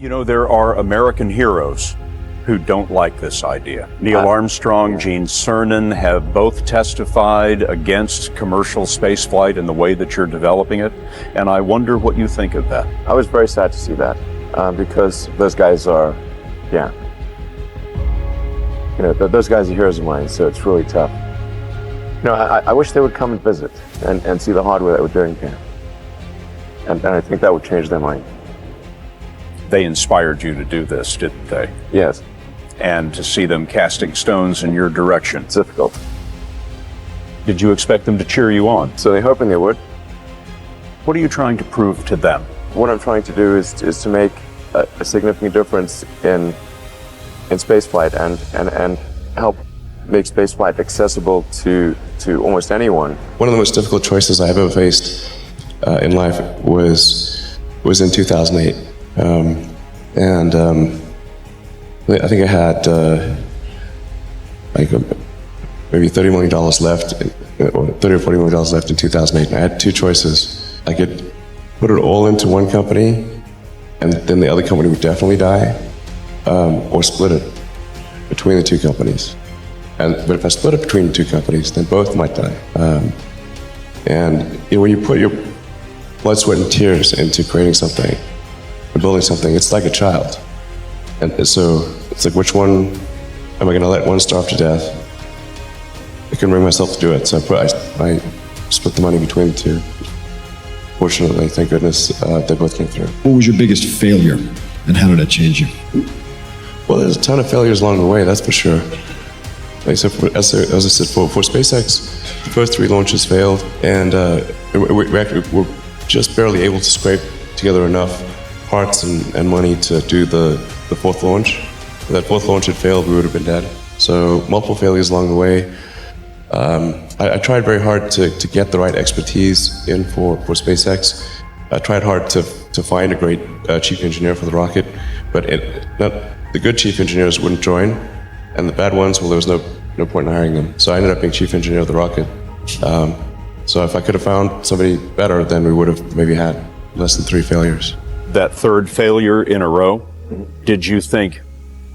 You know, there are American heroes who don't like this idea. Neil Armstrong, Gene Cernan have both testified against commercial spaceflight and the way that you're developing it, and I wonder what you think of that. I was very sad to see that, because those guys are, those guys are heroes of mine, so it's really tough. I wish they would come and visit and see the hardware that we're doing here. And I think that would change their mind. They inspired you to do this, didn't they? Yes. And to see them casting stones in your direction. It's difficult. Did you expect them to cheer you on? So they're hoping they would. What are you trying to prove to them? What I'm trying to do is to make a significant difference in spaceflight and help make spaceflight accessible to almost anyone. One of the most difficult choices I have ever faced in life was in 2008. I think I had maybe $30 million left, or $30 or $40 million left in 2008. And I had two choices. I could put it all into one company, and then the other company would definitely die, or split it between the two companies. But if I split it between the two companies, then both might die. When you put your blood, sweat, and tears into creating something, or building something, it's like a child. And so it's like, which one am I going to let one starve to death? I couldn't bring myself to do it, so I split the money between the two. Fortunately, thank goodness, they both came through. What was your biggest failure, and how did that change you? Well, there's a ton of failures along the way, that's for sure. Like I said, as I said, for SpaceX, the first 3 launches failed, and we actually were just barely able to scrape together enough parts and money to do the 4th launch. If that 4th launch had failed, we would have been dead. So multiple failures along the way. I tried very hard to get the right expertise in for SpaceX. I tried hard to find a great chief engineer for the rocket, but the good chief engineers wouldn't join, and the bad ones, well, there was no point in hiring them. So I ended up being chief engineer of the rocket. So if I could have found somebody better, then we would have maybe had less than 3 failures. That 3rd failure in a row, did you think,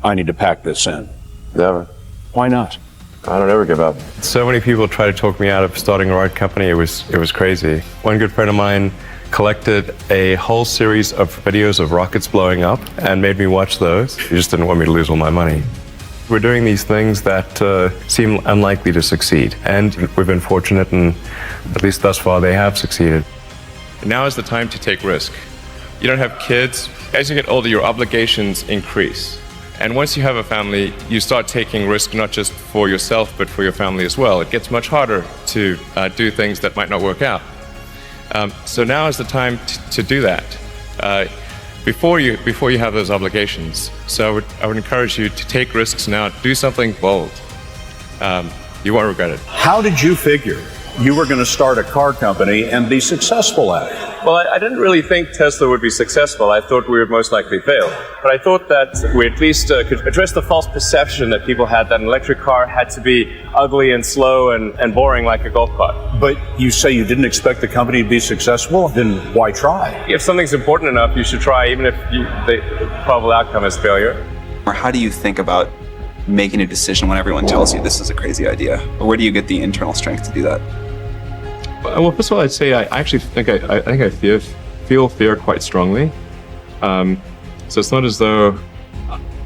I need to pack this in? Never. Why not? I don't ever give up. So many people tried to talk me out of starting a rocket company. It was crazy. One good friend of mine collected a whole series of videos of rockets blowing up and made me watch those. He just didn't want me to lose all my money. We're doing these things that seem unlikely to succeed, and we've been fortunate, and at least thus far they have succeeded. Now is the time to take risk. You don't have kids. As you get older, your obligations increase. And once you have a family, you start taking risk not just for yourself, but for your family as well. It gets much harder to do things that might not work out. So now is the time to do that before you have those obligations. So I would encourage you to take risks now. Do something bold. You won't regret it. How did you figure you were going to start a car company and be successful at it? Well, I didn't really think Tesla would be successful. I thought we would most likely fail. But I thought that we at least could address the false perception that people had that an electric car had to be ugly and slow and boring like a golf cart. But you say you didn't expect the company to be successful, then why try? If something's important enough, you should try, even if the probable outcome is failure. Or how do you think about making a decision when everyone tells you this is a crazy idea? Or where do you get the internal strength to do that? Well, first of all, I'd say I actually think I feel fear quite strongly. So it's not as though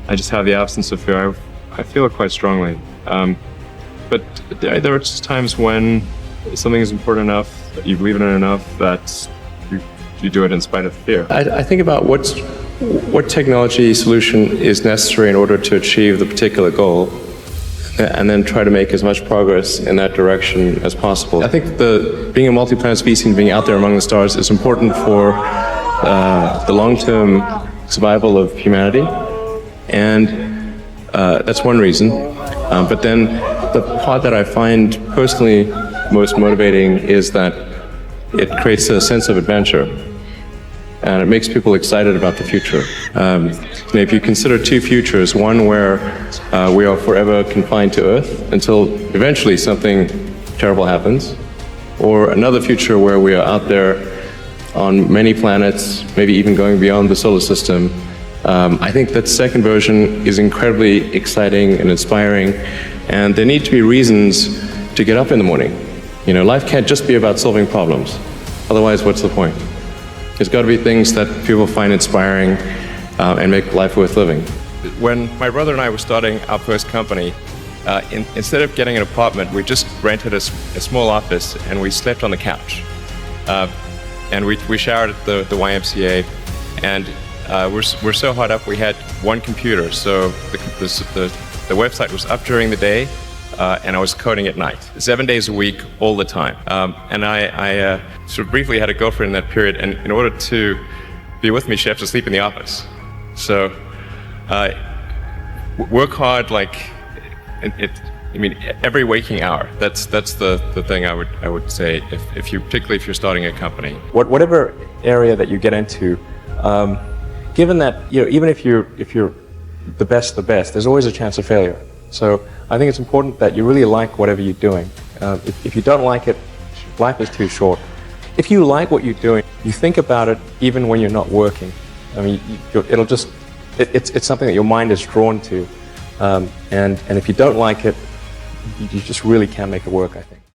I just have the absence of fear. I feel it quite strongly. But there are just times when something is important enough, that you believe in it enough, that you do it in spite of fear. I think about what technology solution is necessary in order to achieve the particular goal, and then try to make as much progress in that direction as possible. I think being a multi-planet species and being out there among the stars is important for the long-term survival of humanity, and that's one reason. But then the part that I find personally most motivating is that it creates a sense of adventure, and it makes people excited about the future. If you consider 2 futures, one where we are forever confined to Earth until eventually something terrible happens, or another future where we are out there on many planets, maybe even going beyond the solar system, I think that second version is incredibly exciting and inspiring, and there need to be reasons to get up in the morning. You know, life can't just be about solving problems. Otherwise, what's the point? There's got to be things that people find inspiring and make life worth living. When my brother and I were starting our first company, instead of getting an apartment, we just rented a small office and we slept on the couch. And we showered at the YMCA, and we're so hot up we had one computer, so the website was up during the day, and I was coding at night, 7 days a week, all the time. And I sort of briefly had a girlfriend in that period, and in order to be with me, she had to sleep in the office. So work hard, like I mean, every waking hour. That's the thing I would say, particularly if you're starting a company. Whatever area that you get into, given that, you know, even if you're the best, there's always a chance of failure. So I think it's important that you really like whatever you're doing. If you don't like it, life is too short. If you like what you're doing, you think about it even when you're not working. I mean, it's something that your mind is drawn to. And if you don't like it, you just really can't make it work, I think.